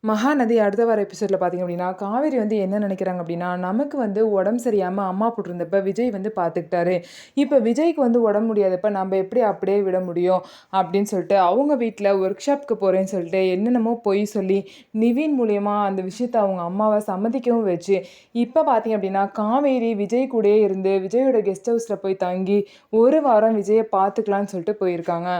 மகாநதி அடுத்த வார எபிசோடில் பார்த்தீங்க அப்படின்னா, காவேரி வந்து என்ன நினைக்கிறாங்க அப்படின்னா, நமக்கு வந்து உடம்பு சரியாமல் அம்மா போட்டிருந்தப்ப விஜய் வந்து பார்த்துக்கிட்டாரு. இப்போ விஜய்க்கு வந்து உடம்பு முடியாதப்ப நம்ம எப்படி அப்படியே விட முடியும் அப்படின்னு சொல்லிட்டு அவங்க வீட்டில் ஒர்க் ஷாப்க்கு போகிறேன்னு சொல்லிட்டு என்னென்னமோ பொய் சொல்லி நிவின் மூலியமா அந்த விஷயத்தை அவங்க அம்மாவை சம்மதிக்கவும் வச்சு இப்போ பார்த்தீங்க அப்படின்னா காவேரி விஜய் கூடயே இருந்து விஜயோட கெஸ்ட் ஹவுஸில் போய் தங்கி ஒரு வாரம் விஜயை பார்த்துக்கலான்னு சொல்லிட்டு போயிருக்காங்க.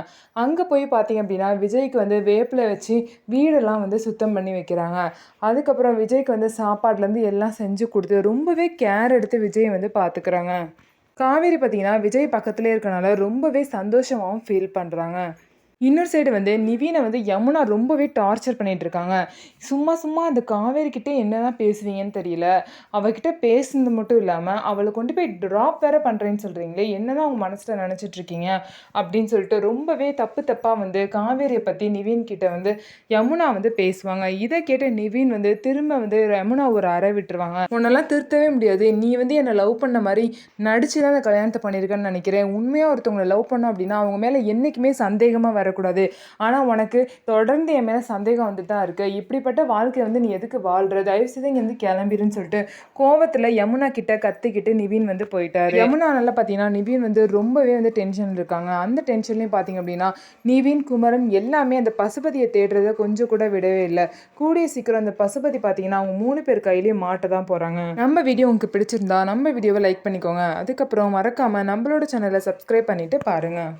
அங்கே போய் பார்த்தீங்க அப்படின்னா விஜய்க்கு வந்து வேப்பில் வச்சு வீடெல்லாம் வந்து சுத்தம் பண்ணி வைக்கிறாங்க. அதுக்கப்புறம் விஜய்க்கு வந்து சாப்பாடுலேருந்து எல்லாம் செஞ்சு கொடுத்து ரொம்பவே கேர் எடுத்து விஜய் வந்து பார்த்துக்கிறாங்க. காவேரி பார்த்தீங்கன்னா விஜய் பக்கத்துலேயே இருக்கனால ரொம்பவே சந்தோஷமாகவும் ஃபீல் பண்ணுறாங்க. இன்னொரு சைடு வந்து நிவீனை வந்து யமுனா ரொம்பவே டார்ச்சர் பண்ணிட்டு இருக்காங்க. சும்மா சும்மா அந்த காவேரிக்கிட்டே என்ன தான் பேசுவீங்கன்னு தெரியல. அவகிட்ட பேசுனது மட்டும் இல்லாமல் அவளை கொண்டு போய் ட்ராப் வேற பண்ணுறேன்னு சொல்கிறீங்களே, என்ன தான் அவங்க மனசில் நினச்சிட்டு இருக்கீங்க அப்படின்னு சொல்லிட்டு ரொம்பவே தப்பு தப்பாக வந்து காவேரியை பற்றி நிவீன் கிட்ட வந்து யமுனா வந்து பேசுவாங்க. இதை கேட்ட நிவீன் வந்து திரும்ப வந்து யமுனா ஒரு அறை விட்டுருவாங்க. உன்னெல்லாம் திருத்தவே முடியாது, நீ வந்து என்னை லவ் பண்ண மாதிரி நடிச்சு தான் அந்த கல்யாணத்தை பண்ணியிருக்கேன்னு நினைக்கிறேன். உண்மையாக ஒருத்தவங்களை லவ் பண்ணோம் அப்படின்னா அவங்க மேலே என்றைக்குமே சந்தேகமாக வரக்கூடாது. ஆனால் உனக்கு தொடர்ந்து என் மேலே சந்தேகம் வந்துட்டு தான் இருக்குது. இப்படிப்பட்ட வாழ்க்கையை வந்து நீ எதுக்கு வாழ்கிற, தயவுசெய்து இங்கேருந்து கிளம்பிடுன்னு சொல்லிட்டு கோவத்தில் யமுனா கிட்ட கத்திக்கிட்டு நிவீன் வந்து போயிட்டாரு. யமுனா நல்லா பார்த்தீங்கன்னா நிவீன் வந்து ரொம்பவே வந்து டென்ஷன் இருக்காங்க. அந்த டென்ஷன்லேயும் பார்த்தீங்க அப்படின்னா நிவீன் குமரன் எல்லாமே அந்த பசுபதியை தேடுறத கொஞ்சம் கூட விடவே இல்லை. கூடிய சீக்கிரம் அந்த பசுபதி பார்த்தீங்கன்னா அவங்க 3 பேர் கையிலேயே மாட்ட தான் போகிறாங்க. நம்ம வீடியோ உங்களுக்கு பிடிச்சிருந்தா நம்ம வீடியோவை லைக் பண்ணிக்கோங்க. அதுக்கப்புறம் மறக்காமல் நம்மளோட சேனலை சப்ஸ்கிரைப் பண்ணிவிட்டு பாருங்கள்.